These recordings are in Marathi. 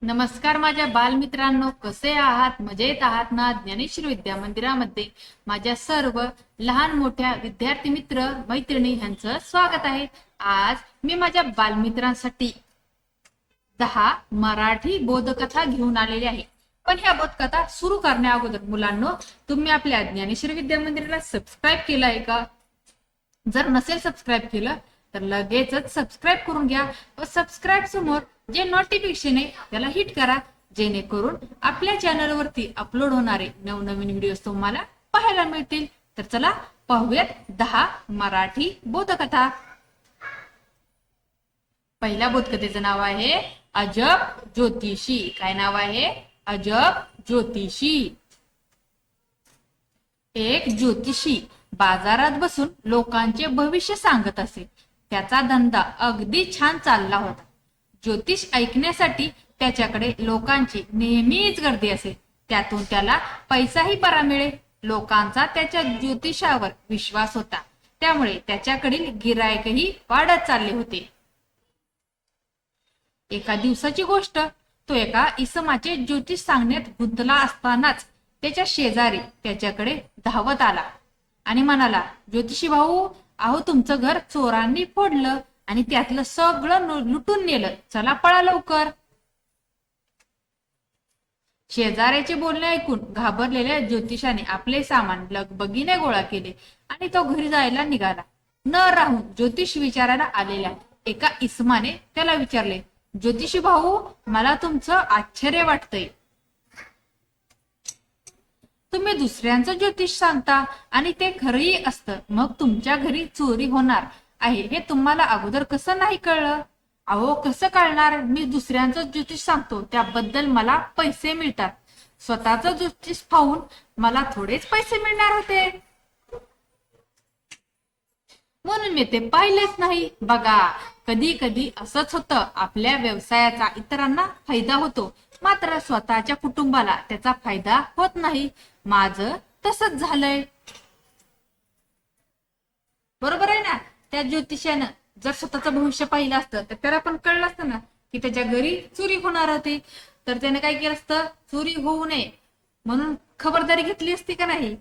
नमस्कार माझ्या बालमित्रांनो, कसे आहात? मजेत आहात ना? ज्ञानेश्वर विद्या मंदिरामध्ये माझ्या सर्व लहान मोठ्या विद्यार्थी मित्र मैत्रिणी यांचं स्वागत आहे. आज मी माझ्या बालमित्रांसाठी 10 मराठी बोधकथा घेऊन आलेले आहे. पण ह्या बोधकथा सुरू करण्या अगोदर मुलांनो, तुम्ही आपल्या ज्ञानेश्वर विद्या मंदिराला सबस्क्राईब केलं आहे का? जर नसेल सबस्क्राईब केलं तर लगेचच सबस्क्राईब करून घ्या व सबस्क्राईब समोर जे नोटिफिकेशन आहे त्याला हिट करा, जेणेकरून आपल्या चॅनलवरती अपलोड होणारे नवनवीन व्हिडिओ तुम्हाला पाहायला मिळतील. तर चला पाहूयात 10 मराठी बोधकथा. पहिल्या बोधकथेचं नाव आहे अजब ज्योतिषी. काय नाव आहे? अजब ज्योतिषी. एक ज्योतिषी बाजारात बसून लोकांचे भविष्य सांगत असे. त्याचा धंदा अगदी छान चालला होता. ज्योतिष ऐकण्यासाठी त्याच्याकडे लोकांची नेहमीच गर्दी असे. त्यातून त्याला पैसाही बरा मिळे. लोकांचा त्याच्या ज्योतिषावर विश्वास होता, त्यामुळे त्याच्याकडील गिरायकही वाढत चालले होते. एका दिवसाची गोष्ट. तो एका इसमाचे ज्योतिष सांगण्यात गुंतला असतानाच त्याच्या शेजारी त्याच्याकडे धावत आला आणि म्हणाला, ज्योतिषी भाऊ, अहो तुमचं घर चोरांनी फोडलं आणि त्यातलं सगळं लुटून नेलं. चला पळा लवकर. शेजाऱ्याचे बोलणे ऐकून घाबरलेल्या ज्योतिषाने आपले सामान लगबगीने गोळा केले आणि तो घरी जायला निघाला. न राहून ज्योतिष विचारायला आलेल्या एका इसमाने त्याला विचारले, ज्योतिषी भाऊ, मला तुमचं आश्चर्य वाटतंय. तुम्ही दुसऱ्यांचं ज्योतिष सांगता आणि ते खरंही असतं, मग तुमच्या घरी चोरी होणार आहे हे तुम्हाला अगोदर कसं नाही कळलं? अहो कसं कळणार? मी दुसऱ्यांचं ज्योतिष सांगतो, त्याबद्दल मला पैसे मिळतात. स्वतःचं ज्योतिष पाहून मला थोडेच पैसे मिळणार होते, म्हणून मी ते पाहिलेच नाही. बघा, कधी कधी असंच होतं. आपल्या व्यवसायाचा इतरांना फायदा होतो, मात्र स्वतःच्या कुटुंबाला त्याचा फायदा होत नाही. माझं तसंच झालंय. बरोबर आहे ना? त्या ज्योतिषानं जर स्वतःचं भविष्य पाहिलं असतं तर त्याला पण कळलं असतं ना की त्याच्या घरी चोरी होणार होती. तर त्याने काय केलं असतं? चोरी होऊ नये म्हणून खबरदारी घेतली असती का नाही?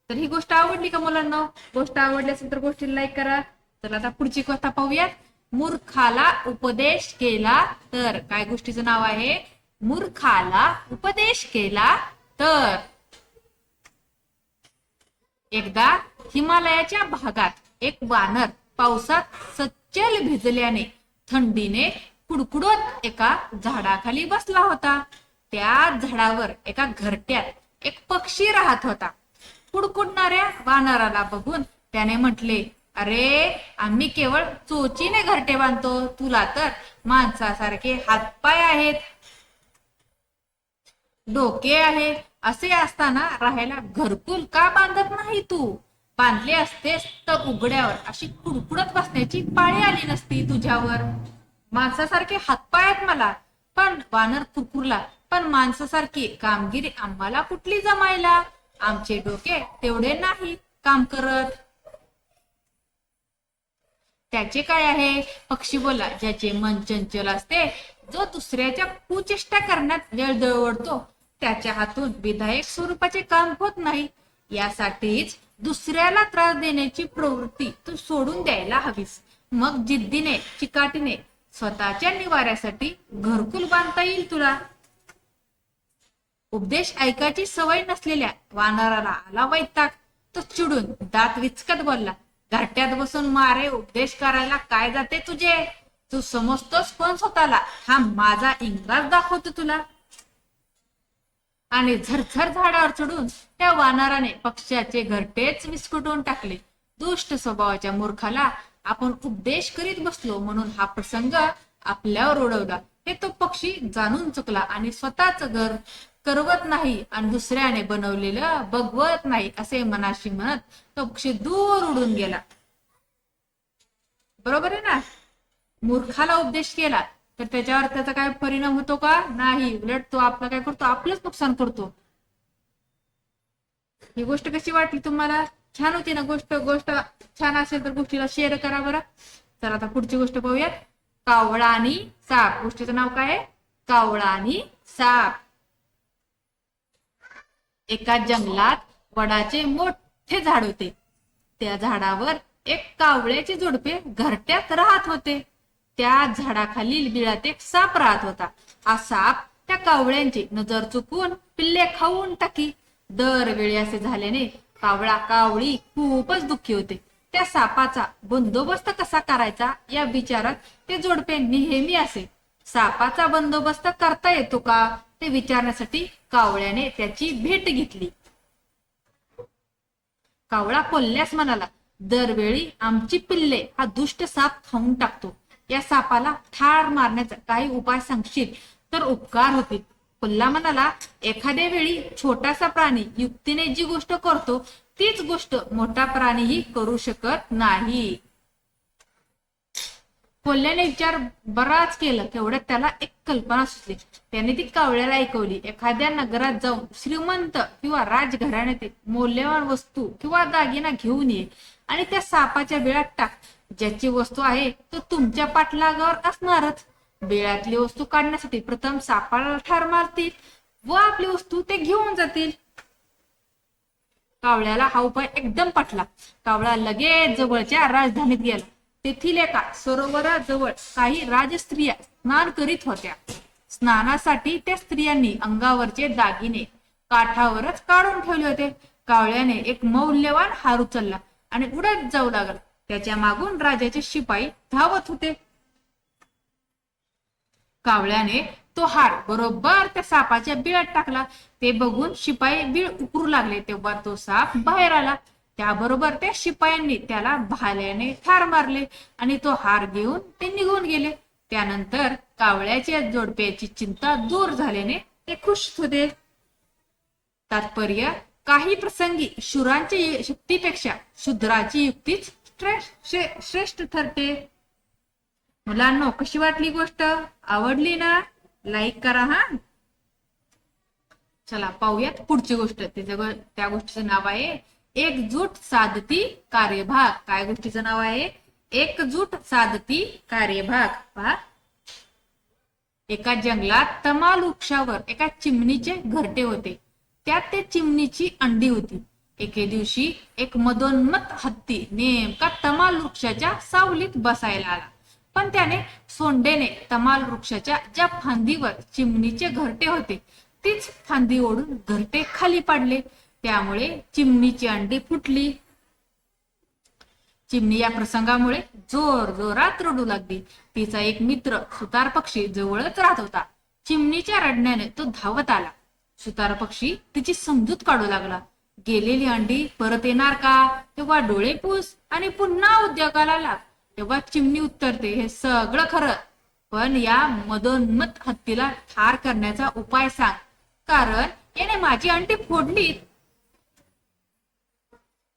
तर ही गोष्ट आवडली का मुलांना? गोष्ट आवडली असेल तर गोष्टीला लाईक करा. तर आता पुढची कथा पाहूयात. मूर्खाला उपदेश केला तर. काय गोष्टीचं नाव आहे? मूर्खाला उपदेश केला तर. एकदा हिमालयाच्या भागात एक वानर पावसात सच्चल भिजल्याने थंडीने कुडकुडत एका झाडाखाली बसला होता. त्या झाडावर एका घरट्यात एक पक्षी राहत होता. कुडकुडणाऱ्या वानराला बघून त्याने म्हटले, अरे, आम्ही केवळ चोचीने घरटे बांधतो, तुला तर माणसासारखे हातपाय आहेत, डोके आहे. असे असताना राहायला घरकुल का बांधत नाही तू? बांधले असतेस तर उघड्यावर अशी कुडकुडत बसण्याची पाळी आली नसती तुझ्यावर. माणसासारखे हातपाय आहेत मला. पण वानर कुरकुरला, पण माणसासारखी कामगिरी आम्हाला कुठली जमायला? आमचे डोके तेवढे नाही काम करत. त्याचे काय आहे? पक्षी बोला, ज्याचे मन चंचल असते, जो दुसऱ्याच्या कुचेष्टा करण्यात वेळ दवडतो, त्याच्या हातून विधायक स्वरूपाचे काम होत नाही. यासाठीच दुसऱ्याला त्रास देण्याची प्रवृत्ती तू सोडून द्यायला हवीस. मग जिद्दीने चिकाटीने स्वतःच्या निवाऱ्यासाठी घरकुल बांधता येईल तुला. उपदेश ऐकायची सवय नसलेल्या वानराला आला वैताग. तो चिडून दात विचकत बोलला, घरट्यात बसून मारे उपदेश करायला काय जाते तुझे? तू समजतोस कोण स्वतःला? हा माझा इंग्रज दाखवतो तुला. आणि झरझर झाडावर चढून त्या वानराने पक्ष्याचे घरटेच विस्कटून टाकले. दुष्ट स्वभावाच्या मूर्खाला आपण उपदेश करीत बसलो म्हणून हा प्रसंग आपल्यावर ओढवला. हे तो पक्षी जाणून चुकला आणि स्वतःच घर करवत नाही आणि दुसऱ्याने बनवलेलं बघवत नाही असे मनाशी म्हणत तो पक्षी दूर उडून गेला. बरोबर आहे ना? मूर्खाला उपदेश केला तर त्याच्यावर त्याचा काय परिणाम होतो का? नाही. उलट तो आपला काय करतो? आपलंच नुकसान करतो. ही गोष्ट कशी वाटली तुम्हाला? छान होती ना गोष्ट? गोष्ट छान असेल तर गोष्टीला शेअर करा बरं. चला आता पुढची गोष्ट पाहूयात. कावळा आणि साप. गोष्टीचं नाव काय आहे? कावळा आणि साप. एका जंगलात वडाचे मोठे झाड होते. त्या झाडावर एक कावळ्याचे जोडपे घरट्यात राहत होते. त्या झाडाखालील बिळात एक साप राहत होता. हा साप त्या कावळ्यांची नजर चुकवून पिल्ले खाऊन टाकी. दरवेळी असे झाल्याने कावळा कावळी खूपच दुःखी होते. त्या सापाचा बंदोबस्त कसा करायचा या विचारात ते जोडपे नेहमी असे. सापाचा बंदोबस्त करता येतो का ते विचारण्यासाठी कावळ्याने त्याची भेट घेतली. कावळा कोल्ह्यास म्हणाला, दरवेळी आमची पिल्ले हा दुष्ट साप खाऊन टाकतो. या सापाला ठार मारण्याचा काही उपाय सांगशील तर उपकार होतील. कोल्हा म्हणाला, एखाद्या वेळी छोटासा प्राणी युक्तीने जी गोष्ट करतो तीच गोष्ट मोठा प्राणीही करू शकत नाही. कोल्ह्याने विचार बराच केला. तेवढ्यात त्याला एक कल्पना सुचली. त्याने ती कावळ्याला ऐकवली. एखाद्या नगरात जाऊन श्रीमंत किंवा राजघराण्यातील मौल्यवान वस्तू किंवा दागिना घेऊन ये आणि त्या सापाच्या बिळात टाक. ज्याची वस्तू आहे तो तुमच्या पाठलागावर असणारच. बिळातली वस्तू काढण्यासाठी प्रथम सापाला ठार मारतील व आपली वस्तू ते घेऊन जातील. कावळ्याला हा उपाय एकदम पटला. कावळा लगेच जवळच्या राजधानीत गेला. तेथील एका सरोवराजवळ काही राजस्त्रिया स्नान करीत होत्या. स्नानासाठी त्या स्त्रियांनी अंगावरचे दागिने काठावरच काढून ठेवले होते. कावळ्याने एक मौल्यवान हार उचलला आणि उडत जाऊ लागला. त्याच्या मागून राजाचे शिपाई धावत होते. कावळ्याने तो हार बरोबर त्या सापाच्या बिळात टाकला. ते बघून शिपाई बिळ उकरू लागले. तेव्हा तो साप बाहेर आला. त्याबरोबर त्या शिपायांनी त्याला भाल्याने ठार मारले आणि तो हार घेऊन ते निघून गेले. त्यानंतर कावळ्याच्या जोडप्याची चिंता दूर झाल्याने ते खुश होते. तात्पर्य, काही प्रसंगी शूरांच्या शक्तीपेक्षा शूद्राची युक्तीच श्रेष्ठ ठरते. मुलांनो, कशी वाटली गोष्ट? आवडली ना? लाईक करा हा. चला पाहूयात पुढची गोष्ट. त्या गोष्टीचं नाव आहे एकजूट साधती कार्यभाग. काय गोष्टीचं नाव आहे? एकजूट साधती कार्यभाग. पहा, एका जंगलात तमाल वृक्षावर एका चिमणीचे घरटे होते. त्यात ते चिमणीची अंडी होती. एके दिवशी एक मदोन्मत्त हत्ती नेमका तमाल वृक्षाच्या सावलीत बसायला आला. पण त्याने सोंडेने तमाल वृक्षाच्या ज्या फांदीवर चिमणीचे घरटे होते तीच फांदी ओढून घरटे खाली पाडले. त्यामुळे चिमणीची अंडी फुटली. चिमणी या प्रसंगामुळे जोर जोरात रडू लागली. तिचा एक मित्र सुतार पक्षी जवळच राहत होता. चिमणीच्या रडण्याने तो धावत आला. सुतार पक्षी तिची समजूत काढू लागला. गेलेली अंडी परत येणार का? तेव्हा डोळे पुस आणि पुन्हा उद्योगाला लाग. तेव्हा चिमणी उत्तरते, हे सगळं खरं, पण या मदोन्मत्त हत्तीला ठार करण्याचा उपाय सांग, कारण याने माझी अंडी फोडली.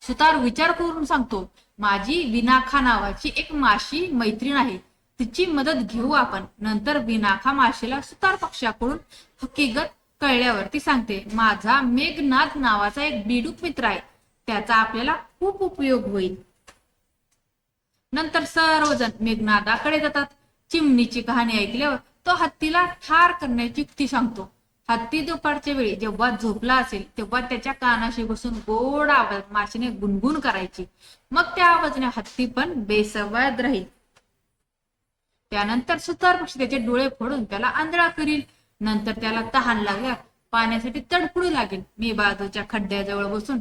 सुतार विचार करून सांगतो, माझी विनाखा नावाची एक माशी मैत्रीण आहे. तिची मदत घेऊ आपण. नंतर विनाखा माशीला सुतार पक्षाकडून हकीकत कळल्यावर ती सांगते, माझा मेघनाद नावाचा एक बिडूक मित्र आहे. त्याचा आपल्याला खूप उपयोग होईल. नंतर सर्वजण मेघनादाकडे जातात. चिमणीची कहाणी ऐकल्यावर तो हत्तीला ठार करण्याची युक्ती सांगतो. हत्ती दुपारच्या वेळी जेव्हा झोपला असेल तेव्हा त्याच्या कानाशी बसून गोड आवाज माशीने गुणगुण करायची. मग त्या आवाजाने हत्ती पण बेसवाद राहील. त्यानंतर सुतार पक्षी त्याचे डोळे फोडून त्याला आंधळा करील. नंतर त्याला तहान लागल्यावर पाण्यासाठी तडफडू लागेल. मी बाजूच्या खड्ड्याजवळ बसून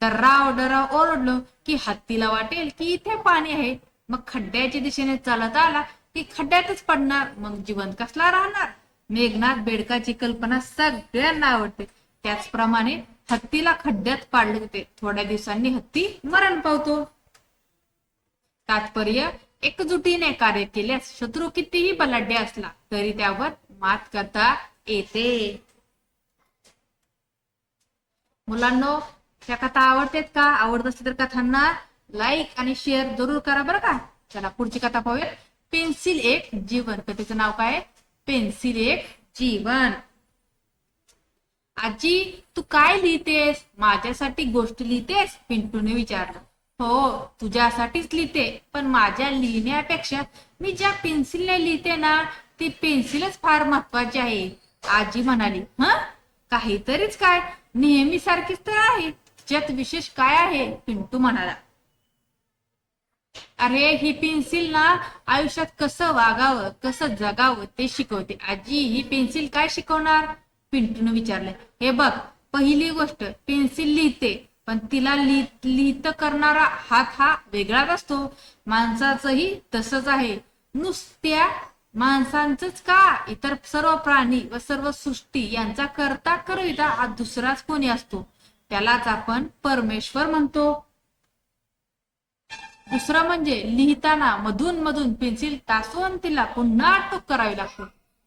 डराव डराव ओरडलो की हत्तीला वाटेल की इथे पाणी आहे. मग खड्ड्याच्या दिशेने चालत आला की खड्ड्यातच पडणार. मग जीवन कसला राहणार? मेघनाथ बेडकाची कल्पना सगळ्यांना आवडते. त्याचप्रमाणे हत्तीला खड्ड्यात पाडले होते. थोड्या दिवसांनी हत्ती मरण पावतो. तात्पर्य, एकजुटीने कार्य केल्यास शत्रू कितीही बलाढ्य असला तरी त्यावर मात करता येते. मुलांनो, त्या कथा आवडतात का? आवडत असतील तर कथांना लाईक आणि शेअर जरूर करा बरं का. चला पुढची कथा पाहूया. पेन्सिल एक जीवन. कथेचं नाव काय? पेन्सिल एक जीवन. आजी, तू काय लिहितेस? माझ्यासाठी गोष्ट लिहितेस? पिंटूने विचारलं. हो, तुझ्यासाठीच लिहिते, पण माझ्या लिहिण्यापेक्षा मी ज्या पेन्सिलने लिहिते ना, ती पेन्सिलच फार महत्वाची आहे. आजी म्हणाली. काहीतरीच काय, नेहमी सारखीच तर आहे. त्यात विशेष काय आहे? पिंटू म्हणाला. अरे, ही पेन्सिल ना आयुष्यात कसं वागावं, कसं जगावं ते शिकवते. आजी, ही पेन्सिल काय शिकवणार? पिंटून विचारले. हे बघ, पहिली गोष्ट, पेन्सिल लिहिते, पण तिला लिहित करणारा हात हा वेगळाच असतो. माणसाचंही तसंच आहे. नुसत्या माणसांचंच का, इतर सर्व प्राणी व सर्व सृष्टी यांचा करता करविता हा दुसराच कोणी असतो. त्यालाच आपण परमेश्वर म्हणतो. दुसरं म्हणजे लिहिताना मधून मधून पेन्सिल तासून तिला पुन्हा टूक करावी लागते.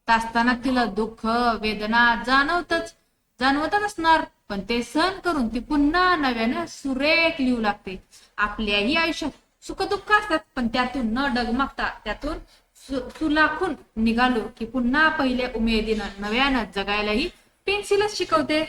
तासताना तिला दुःख, वेदना जाणवतच असणार, पण ते सहन करून ती पुन्हा नव्याने सुरेख लिहू लागते. आपल्याही आयुष्यात सुखदुःख असतात, पण त्यातून न डगमगता त्यातून सुलाखून निघालो की पुन्हा पहिल्या उमेदीनं नव्यानं जगायलाही पेन्सिलच शिकवते.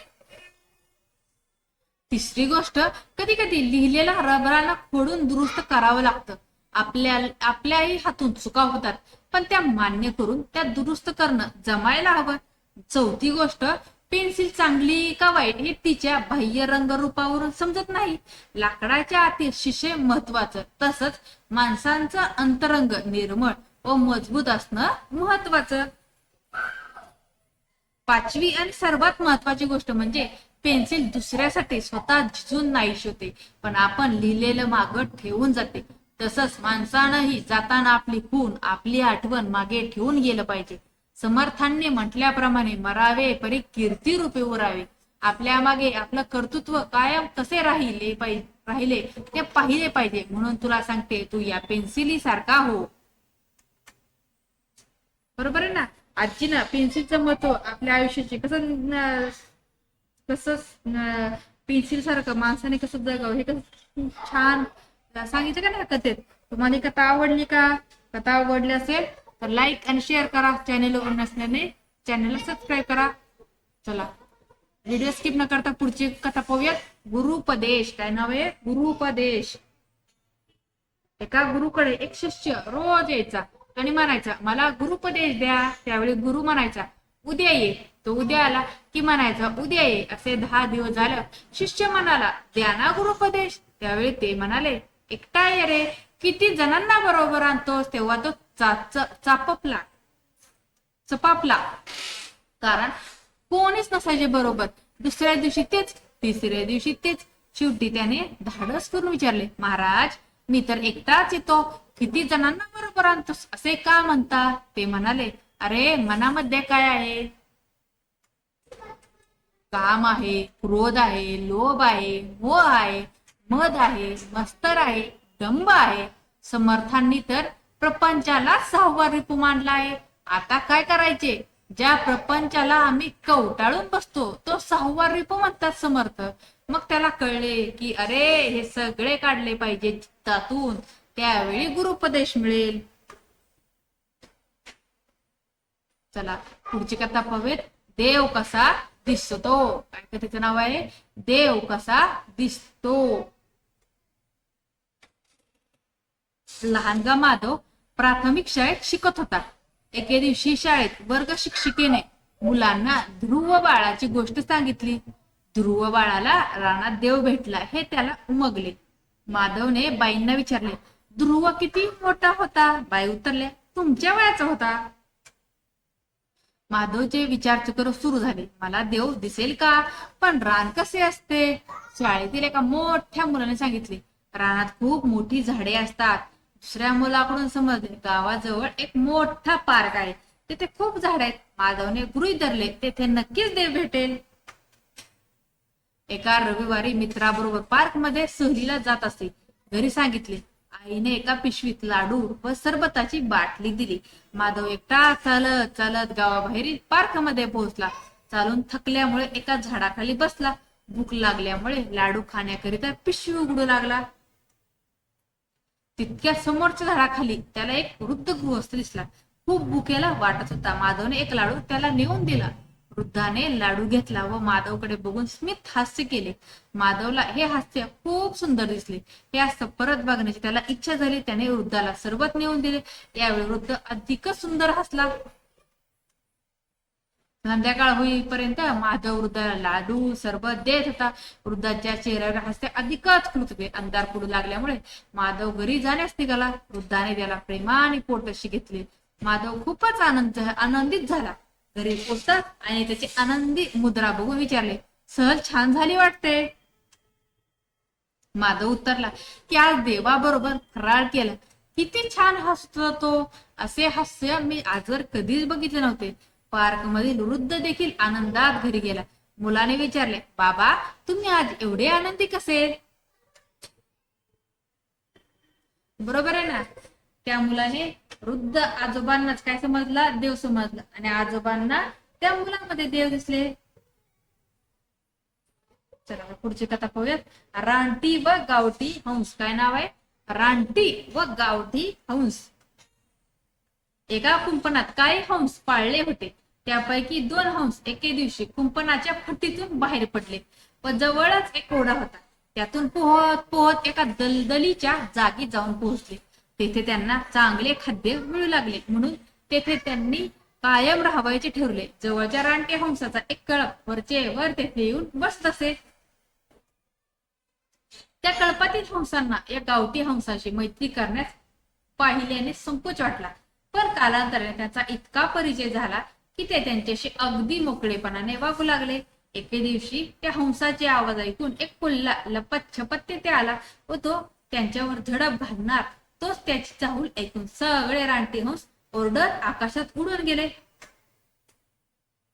तिसरी गोष्ट, कधी कधी लिहिलेला रबरानं खोडून दुरुस्त करावं लागतं. आपल्याही हातून चुका होतात, पण त्या मान्य करून त्या दुरुस्त करणं जमायला हवं. चौथी गोष्ट, पेन्सिल चांगली का वाईट हे तिच्या बाह्य रंगरूपावरून समजत नाही. लाकडाच्या आतील शिशे महत्वाचं, तसंच माणसांचं अंतरंग निर्मळ व मजबूत असणं महत्वाचं. पाचवी आणि सर्वात महत्वाची गोष्ट म्हणजे पेन्सिल दुसऱ्यासाठी स्वतः झिजून नाहीशी होते, पण आपण लिहिलेलं मागं ठेवून जाते. तसंच माणसानंही जाताना आपली खून, आपली आठवण मागे ठेवून गेलं पाहिजे. समर्थांनी म्हटल्याप्रमाणे मरावे परी कीर्ती रूपे उरावे. आपल्या मागे आपलं कर्तृत्व कायम कसे राहिले ते पाहिले पाहिजे. म्हणून तुला सांगते, तू या पेन्सिली सारखा हो. बरोबर आहे ना? आजी ना पेन्सिलचं महत्व आपल्या आयुष्याचे कसं पेन्सिल सारखं माणसाने कसं जगावं हे कसं छान सांगितलं का ना कथेत. तुम्हाला कथा आवडली का? कथा आवडली असेल तर लाईक आणि शेअर करा. चॅनेलवर नसल्याने चॅनेलला सबस्क्राईब करा. चला, व्हिडिओ स्किप न करता पुढची कथा पाहूयात. गुरुपदेश. काय नाव आहे? गुरुपदेश. एका गुरुकडे एक शिष्य रोज यायचा आणि म्हणायचा, मला गुरुपदेश द्या. त्यावेळी गुरु म्हणायचा, उद्या ये. तो उद्या आला की म्हणायचा, उद्या ये. असे 10 दिवस झालं. शिष्य म्हणाला, द्या ना गुरुपदेश. त्यावेळी ते म्हणाले, एकटा ये रे, किती जणांना बरोबर आणतोस. तेव्हा तो चपापला, कारण कोणीच नसायचे बरोबर. दुसऱ्या दिवशी तेच, तिसऱ्या दिवशी तेच. शेवटी त्याने धाडस करून विचारले, महाराज, मी तर एकटाच येतो, किती जणांना बरोबर आणतोस असे का म्हणता? ते म्हणाले, अरे, मनामध्ये काय आहे? काम आहे, क्रोध आहे, लोभ आहे, मोह आहे, मद आहे, मस्तर आहे, दंभ आहे. समर्थांनी तर प्रपंचाला 6वा रिपू मांडला आहे. आता काय करायचे? ज्या प्रपंचाला आम्ही कवटाळून बसतो तो 6वा रिपू म्हणतात समर्थ. मग त्याला कळले की अरे, हे सगळे काढले पाहिजे चित्तातून, त्यावेळी गुरुपदेश मिळेल. चला, पुढची कथा पाहूयात. देव कसा दिसतो. काय कथेचं नाव आहे? देव कसा दिसतो. लहानगा माधव प्राथमिक शाळेत शिकत होता. एके दिवशी शाळेत वर्ग शिक्षिकेने मुलांना ध्रुव बाळाची गोष्ट सांगितली. ध्रुव बाळाला रानात देव भेटला हे त्याला उमगले. माधवने बाईंना विचारले, ध्रुव किती मोठा होता? बाई उत्तरल्या, तुमच्या वयाचा होता. माधवचे विचारचक्र सुरू झाले. मला देव दिसेल का? पण रान कसे असते? शाळेतील एका मोठ्या मुलाने सांगितले, रानात खूप मोठी झाडे असतात. दुसऱ्या मुलाकडून समजले, गावाजवळ एक मोठा पार्क आहे, तिथे खूप झाड आहेत. माधवने गृहीत धरले, तेथे नक्कीच देव भेटेल. एका रविवारी मित्राबरोबर पार्क मध्ये सहलीला जात असे. घरी सांगितले. आईने एका पिशवीत लाडू व सरबताची बाटली दिली. माधव एकटा चालत चालत गावाबाहेरील पार्क मध्ये पोहोचला. चालून थकल्यामुळे एका झाडाखाली बसला. भूक लागल्यामुळे लाडू खाण्याकरिता पिशवी उघडू लागला. तितक्या समोरच्या झाडाखाली त्याला एक वृद्ध गृहस्थ दिसला. खूप भुकेला वाटत होता. माधवने एक लाडू त्याला नेऊन दिला. वृद्धाने लाडू घेतला व माधवकडे बघून स्मित हास्य केले. माधवला हे हास्य खूप सुंदर दिसले. हे हास्य परत बघण्याची त्याला इच्छा झाली. त्याने वृद्धाला सरबत नेऊन दिले. यावेळी वृद्ध अधिकच सुंदर हसला. संध्याकाळ होईपर्यंत माधव वृद्धाला लाडू सरबत देत होता. वृद्धाच्या चेहऱ्यावर हास्य अधिकच खुलत होते. अंधार पडू लागल्यामुळे माधव घरी जाण्यास निघाला. वृद्धाने त्याला प्रेमाने पोटशी घेतले. माधव खूपच आनंदित झाला. घरी पोचतात आणि त्याची आनंदी मुद्रा बघून विचारले, सहल छान झाली वाटते. माधव उत्तरला की आज देवाबरोबर फराळ केला. किती छान हसतो तो. असे हास्य मी आजवर कधीच बघितले नव्हते. पार्क मधील वृद्ध देखील आनंदात घरी गेला. मुलाने विचारले, बाबा तुम्ही आज एवढे आनंदी कसे? बरोबर आहे ना. त्या मुलाने वृद्ध आजोबांनाच काय समजला, देव समजला आणि आजोबांना त्या मुलामध्ये देव दिसले. चला पुढची कथा पाहूयात. रानटी व गावठी हंस. काय नाव आहे? रानटी व गावठी हंस. एका कुंपणात काही हंस पाळले होते. त्यापैकी 2 हंस एके दिवशी कुंपणाच्या फटीतून बाहेर पडले व जवळच एक ओढा होता. त्यातून पोहत पोहत एका दलदलीच्या जागी जाऊन पोहोचले. तेथे त्यांना चांगले खाद्य मिळू लागले म्हणून तेथे त्यांनी कायम राहायचे ठरवले. जवळच्या रानटी हंसाचा एक कळप वरचे वर तेथे येऊन बसत असे. त्या कळपातील हंसांना या गावठी हंसाशी मैत्री करण्यास पाहिल्याने संकोच वाटला. पण कालांतराने त्यांचा इतका परिचय झाला की ते त्यांच्याशी अगदी मोकळेपणाने वागू लागले. एके दिवशी त्या हंसाचे आवाज ऐकून एक कोल्हा लपत छपत तेथे आला व तो त्यांच्यावर झडप घालणार. तोच त्याची चाहूल ऐकून सगळे रानटी हंस ओरडत आकाशात उडून गेले.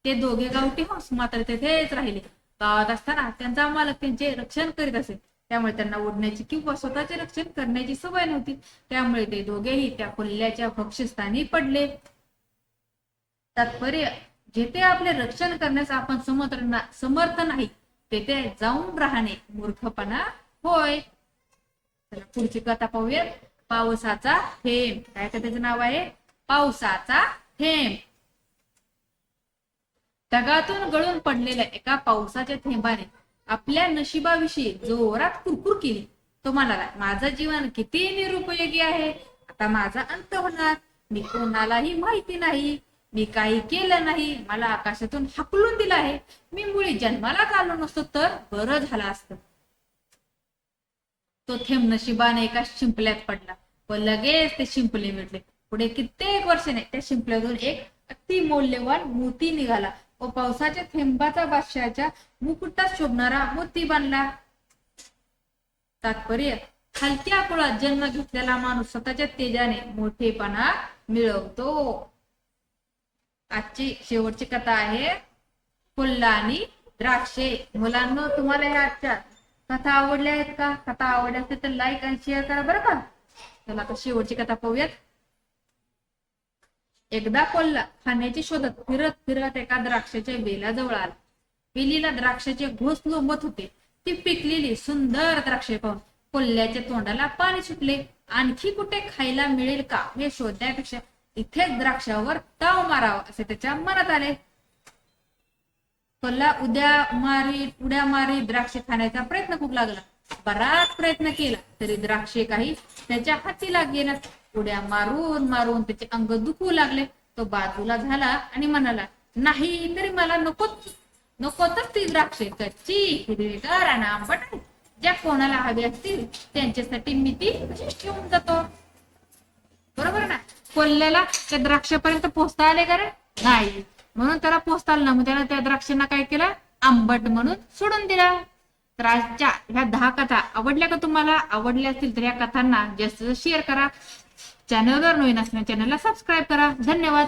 ते दोघे गावठी हंस मात्र तेथेच राहिले. गावात असताना त्यांचा मालक त्यांचे रक्षण करीत असे. त्यामुळे त्यांना उडण्याची किंवा स्वतःचे रक्षण करण्याची सवय नव्हती. त्यामुळे ते दोघेही त्या कोल्ह्याच्या भक्ष्यस्थानी पडले. तात्पर्य, जेथे आपले रक्षण करण्यास आपण समर्थ नाही तेथे जाऊन राहणे मूर्खपणा होय. चला पुढची कथा पाहूया. पावसाचा थेंब. काय कथेचं नाव आहे? पावसाचा थेंब. ढगातून गळून पडलेल्या एका पावसाच्या थेंबाने आपल्या नशिबाविषयी जोरात कुरकुर केली. तो म्हणाला, माझं जीवन किती निरुपयोगी आहे. आता माझा अंत होणार. मी कोणालाही माहिती नाही. मी काही केलं नाही. मला आकाशातून हाकलून दिलं आहे. मी मुळी जन्मालाच आलो नसतो तर बरं झालं असतं. तो थेंब नशिबाने एका शिंपल्यात पडला व लगेच ते शिंपले मिळले. पुढे कित्येक वर्षाने त्या शिंपल्यातून एक अति मौल्यवान मोती निघाला व पावसाच्या थेंबाचा बादशहाच्या मुकुटात शोभणारा मोती बनला. तात्पर्य, हलक्या कुळात जन्म घेतलेला माणूस स्वतःच्या तेजाने मोठेपणा मिळवतो. आजची शेवटची कथा आहे कोल्हा आणि द्राक्षे. मुलांना तुम्हाला ह्या आजच्या कथा आवडल्या आहेत का? कथा आवडल्या असतील तर लाईक आणि शेअर करा बरं का. चला आता शेवटची कथा पाहूयात. एकदा कोल्हा खाण्याची शोधत फिरत फिरत एका द्राक्षाच्या वेलाजवळ आला. वेलीला द्राक्षाचे घोस लोंबत होते. ती पिकलेली सुंदर द्राक्षे पाहून कोल्ह्याच्या तोंडाला पाणी सुटले. आणखी कुठे खायला मिळेल का हे शोधण्यापेक्षा इथेच द्राक्षावर ताव मारावा असे त्याच्या मनात आले. कोल्हा उड्या मारी द्राक्ष खाण्याचा प्रयत्न खूप लागला. बराच प्रयत्न केला तरी द्राक्षे काही त्याच्या हाती लागेना. उड्या मारून मारून त्याचे अंग दुखू लागले. तो बाजूला झाला आणि म्हणाला, नाही तरी मला नकोतच ती द्राक्षे. कच्ची, हिरवीगार आणि आंबट आहे. ज्या कोणाला हवी असतील त्यांच्यासाठी मी ती घेऊन जातो. बरोबर ना. कोल्ह्याला त्या द्राक्षापर्यंत पोहोचता आले का रे? नाही. म्हणून त्याला पोहोचता आलं ना. मग त्याला त्या द्राक्षांना काय केलं? आंबट म्हणून सोडून दिला. तर आजच्या ह्या 10 कथा आवडल्या का तुम्हाला? आवडल्या असतील तर या कथांना जास्त शेअर करा. चॅनलवर नवीन असल्यास चॅनलला सबस्क्राईब करा. धन्यवाद.